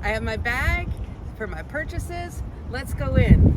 I have my bag for my purchases. Let's go in.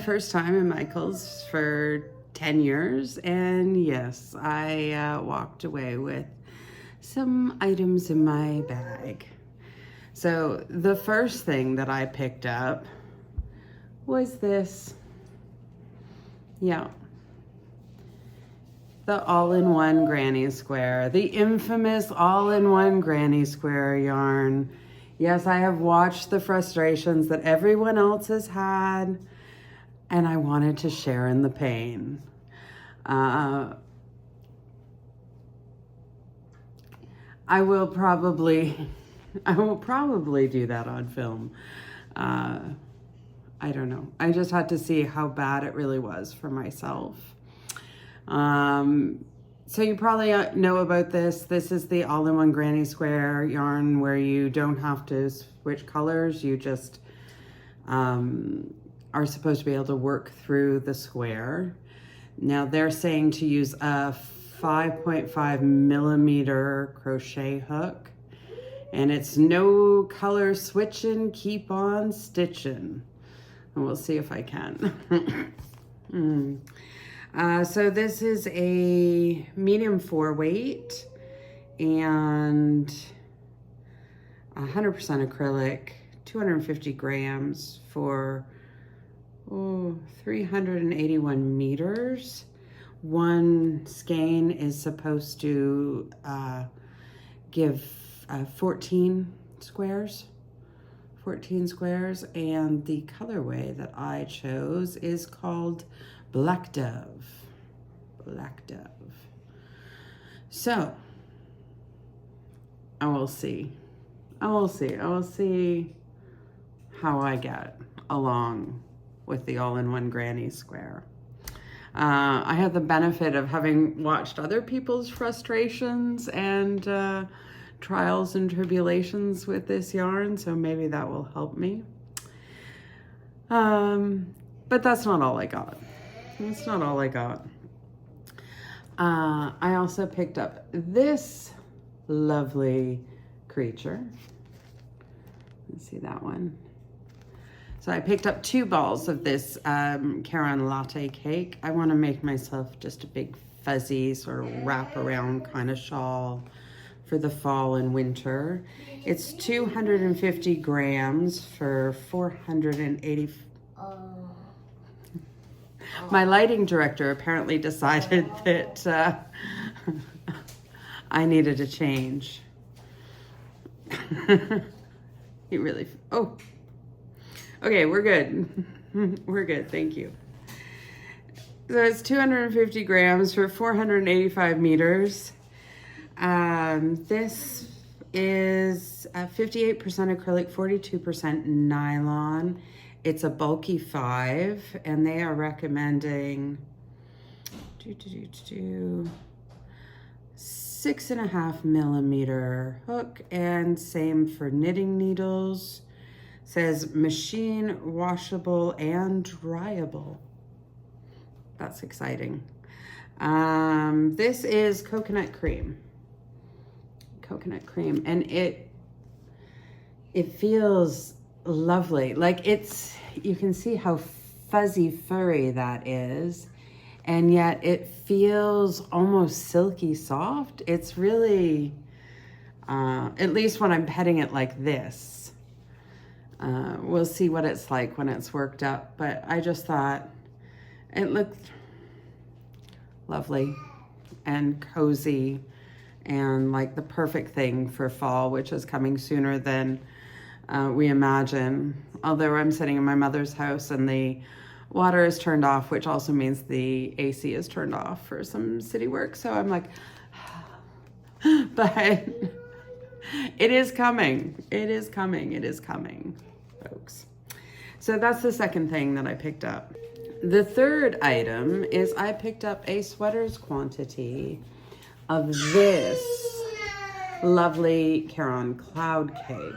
first time in Michael's for 10 years, and yes, I walked away with some items in my bag. So the first thing that I picked up was this. Yeah. The all-in-one granny square, the infamous all-in-one granny square yarn. Yes, I have watched the frustrations that everyone else has had, and I wanted to share in the pain. I will probably do that on film. I don't know. I just had to see how bad it really was for myself. So you probably know about this. This is the all-in-one granny square yarn where you don't have to switch colors. You just are supposed to be able to work through the square. Now they're saying to use a 5.5 millimeter crochet hook, and it's no color switching, keep on stitching. And we'll see if I can. So this is a medium 4 weight and 100% acrylic, 250 grams for 381 meters. One skein is supposed to give 14 squares. 14 squares, and the colorway that I chose is called Black Dove. Black Dove. So, I will see how I get along with the all-in-one granny square. I have the benefit of having watched other people's frustrations and trials and tribulations with this yarn, so maybe that will help me. But that's not all I got. That's not all I got. I also picked up this lovely creature. Let's see that one. So I picked up 2 balls of this Caron latte cake. I want to make myself just a big fuzzy sort of wrap around kind of shawl for the fall and winter. It's 250 grams for 480. My lighting director apparently decided that I needed a change. He really, okay, we're good. We're good, thank you. So it's 250 grams for 485 meters. This is 58% acrylic, 42% nylon. It's a bulky 5, and they are recommending 6.5 millimeter hook, and same for knitting needles. Says machine washable and dryable. That's exciting. This is coconut cream. Coconut cream, and it feels lovely. Like you can see how fuzzy furry that is, and yet it feels almost silky soft. It's really, at least when I'm petting it like this. We'll see what it's like when it's worked up, but I just thought it looked lovely and cozy and like the perfect thing for fall, which is coming sooner than we imagine. Although I'm sitting in my mother's house and the water is turned off, which also means the AC is turned off for some city work. So I'm like, but it is coming. It is coming. It is coming, folks. So that's the second thing that I picked up. The third item is I picked up a sweater's quantity of this lovely Caron cloud cake.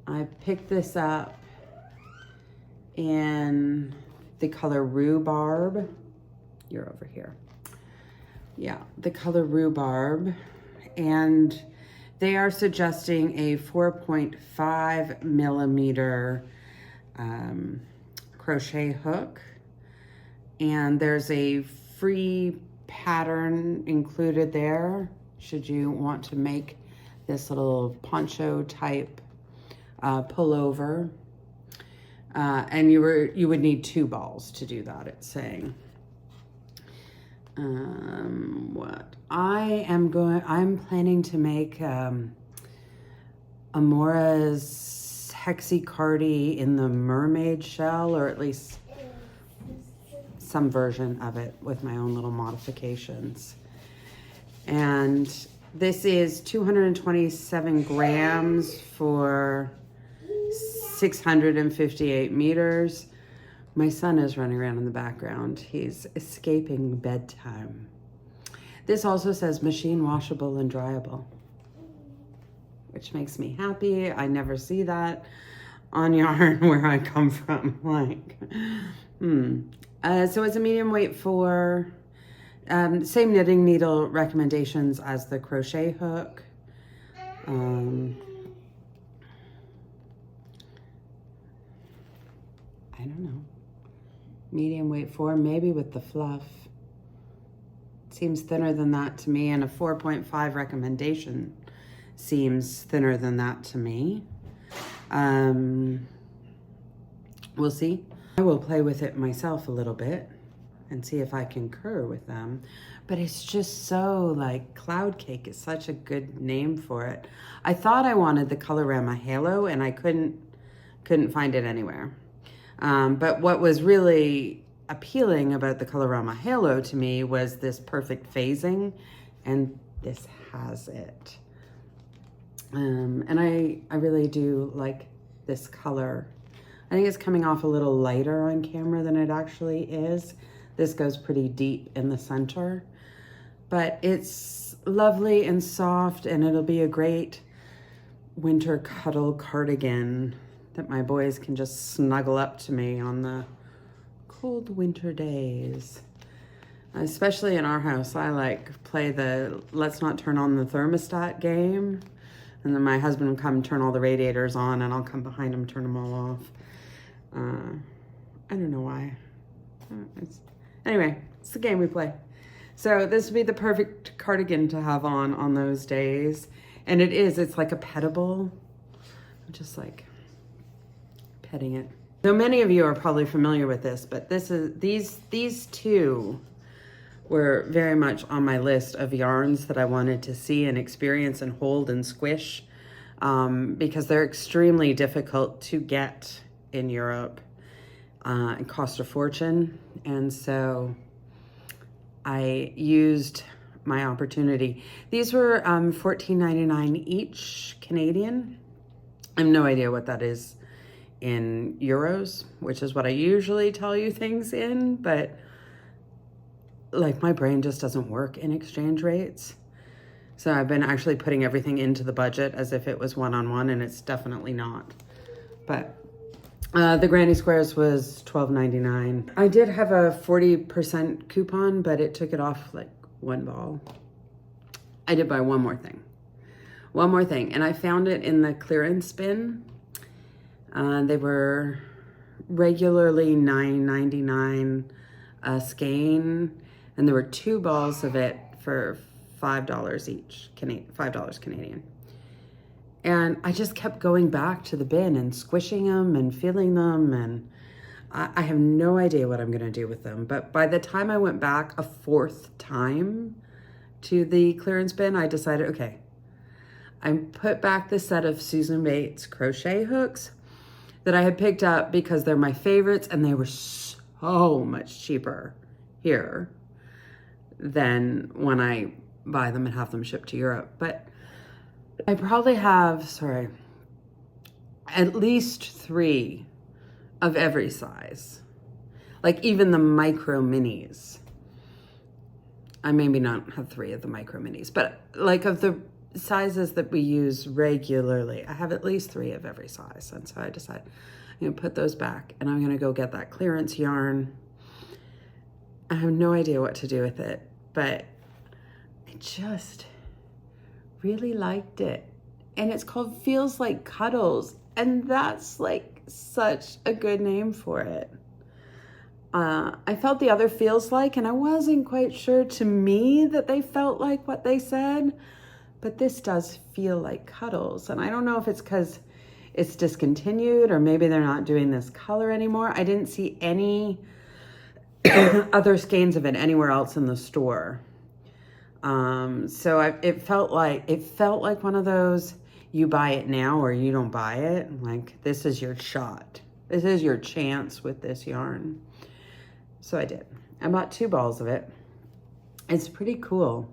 I picked this up in the color rhubarb. You're over here. Yeah, the color rhubarb. And they are suggesting a 4.5 millimeter crochet hook, and there's a free pattern included there should you want to make this little poncho type pullover. And you would need 2 balls to do that, it's saying. What I'm planning to make Amora's Hexicardi in the mermaid shell, or at least some version of it with my own little modifications. And this is 227 grams for 658 meters. My son is running around in the background. He's escaping bedtime. This also says machine washable and dryable, which makes me happy. I never see that on yarn where I come from. So it's a medium weight for same knitting needle recommendations as the crochet hook. I don't know. Medium weight 4, maybe with the fluff. Seems thinner than that to me, and a 4.5 recommendation seems thinner than that to me. We'll see. I will play with it myself a little bit and see if I concur with them. But it's just so like Cloud Cake is such a good name for it. I thought I wanted the Colorama Halo and I couldn't find it anywhere. But what was really appealing about the Colorama Halo to me was this perfect phasing, and this has it. And I really do like this color. I think it's coming off a little lighter on camera than it actually is. This goes pretty deep in the center, but it's lovely and soft, and it'll be a great winter cuddle cardigan that my boys can just snuggle up to me on the cold winter days. Especially in our house, I like play the let's not turn on the thermostat game. And then my husband will come turn all the radiators on and I'll come behind him, turn them all off. I don't know why. Anyway, it's the game we play. So this would be the perfect cardigan to have on those days. And it's like a pettable. I'm just like petting it. So many of you are probably familiar with this, but these two were very much on my list of yarns that I wanted to see and experience and hold and squish, because they're extremely difficult to get in Europe and cost a fortune. And so I used my opportunity. These were $14.99 each Canadian. I have no idea what that is in euros, which is what I usually tell you things in, but like my brain just doesn't work in exchange rates. So I've been actually putting everything into the budget as if it was one-on-one, and it's definitely not. But the Granny Squares was $12.99. I did have a 40% coupon, but it took it off like one ball. I did buy one more thing, and I found it in the clearance bin. They were regularly $9.99 a skein, and there were 2 balls of it for $5 each, $5 Canadian. And I just kept going back to the bin and squishing them and feeling them, and I have no idea what I'm gonna do with them. But by the time I went back a 4th time to the clearance bin, I decided, okay, I put back the set of Susan Bates crochet hooks that I had picked up because they're my favorites, and they were so much cheaper here than when I buy them and have them shipped to Europe. But I probably have, at least 3 of every size. Like even the micro minis. I maybe not have 3 of the micro minis, but like of the sizes that we use regularly, I have at least 3 of every size. And so I decided I'm gonna put those back, and I'm gonna go get that clearance yarn. I have no idea what to do with it, but I just really liked it. And it's called Feels Like Cuddles, and that's like such a good name for it. I felt the other feels like, and I wasn't quite sure to me that they felt like what they said, but this does feel like Cuddles. And I don't know if it's because it's discontinued or maybe they're not doing this color anymore. I didn't see any other skeins of it anywhere else in the store. So it felt like one of those, you buy it now or you don't buy it. Like, this is your shot. This is your chance with this yarn. So I did. I bought 2 balls of it. It's pretty cool.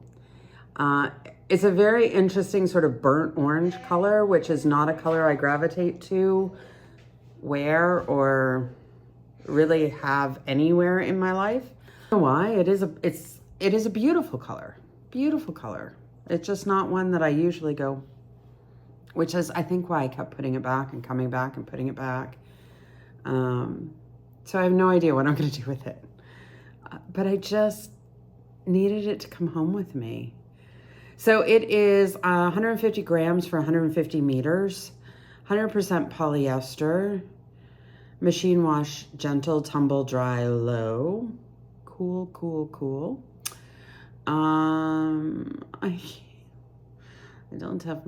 It's a very interesting sort of burnt orange color, which is not a color I gravitate to wear or really have anywhere in my life. I don't know why. It is a beautiful color. Beautiful color. It's just not one that I usually go, which is I think why I kept putting it back and coming back and putting it back. So I have no idea what I'm going to do with it. But I just needed it to come home with me. So it is 150 grams for 150 meters, 100% polyester, machine wash, gentle, tumble, dry, low. Cool, cool, cool. I don't have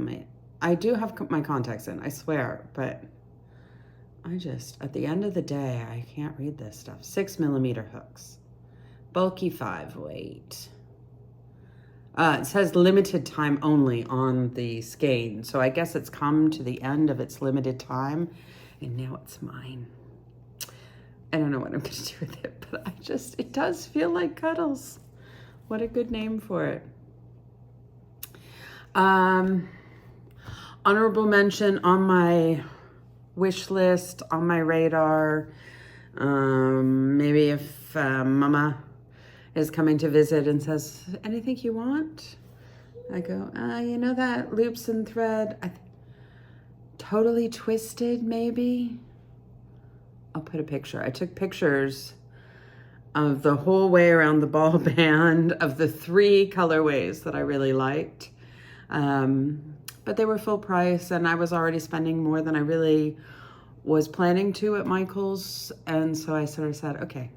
I do have my contacts in, I swear, but I just, at the end of the day, I can't read this stuff. 6mm hooks, bulky 5 weight. It says limited time only on the skein. So I guess it's come to the end of its limited time and now it's mine. I don't know what I'm going to do with it, but it does feel like Cuddles. What a good name for it. Honorable mention on my wish list, on my radar. Maybe if Mama is coming to visit and says, anything you want? I go, you know that loops and thread, totally twisted maybe? I'll put a picture. I took pictures of the whole way around the ball band of the 3 colorways that I really liked. But they were full price and I was already spending more than I really was planning to at Michael's. And so I sort of said, okay,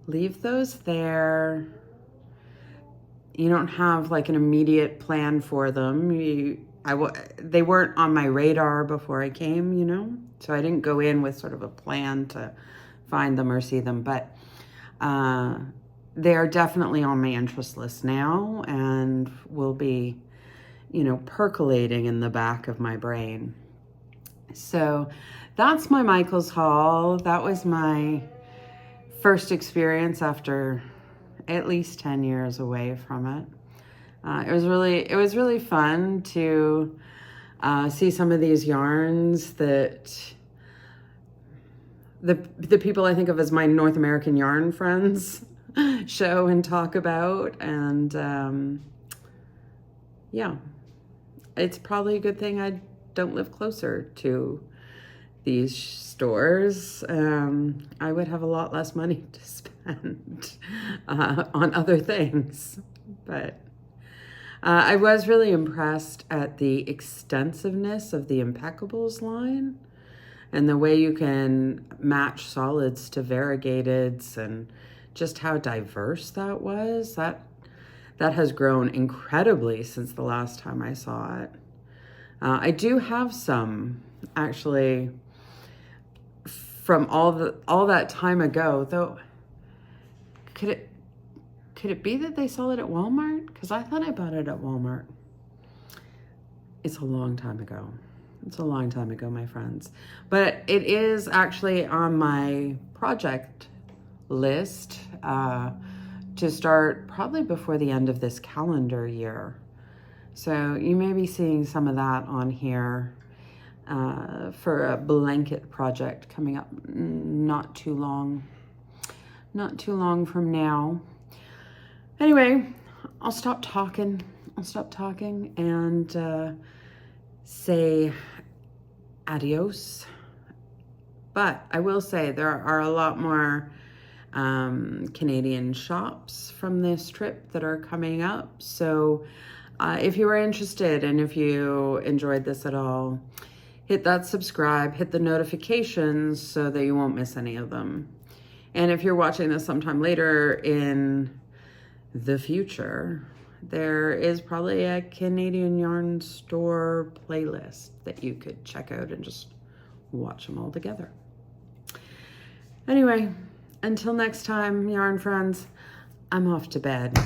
leave those there. You don't have like an immediate plan for them. They weren't on my radar before I came, you know? So I didn't go in with sort of a plan to find them or see them, but they are definitely on my interest list now and will be, you know, percolating in the back of my brain. So that's my Michael's haul. That was my first experience after at least 10 years away from it. It was really fun to see some of these yarns that the people I think of as my North American yarn friends show and talk about. And yeah, it's probably a good thing I don't live closer to these stores. I would have a lot less money to spend on other things. But I was really impressed at the extensiveness of the Impeccables line and the way you can match solids to variegateds and just how diverse that was. That has grown incredibly since the last time I saw it. I do have some actually from all that time ago, though. Could it be that they sell it at Walmart? Because I thought I bought it at Walmart. It's a long time ago. It's a long time ago, my friends. But it is actually on my project list to start probably before the end of this calendar year. So you may be seeing some of that on here for a blanket project coming up not too long from now. Anyway, I'll stop talking and say adios. But I will say there are a lot more Canadian shops from this trip that are coming up. So if you are interested and if you enjoyed this at all, hit that subscribe, hit the notifications so that you won't miss any of them. And if you're watching this sometime later in the future, there is probably a Canadian Yarn Store playlist that you could check out and just watch them all together. Anyway, until next time, yarn friends, I'm off to bed.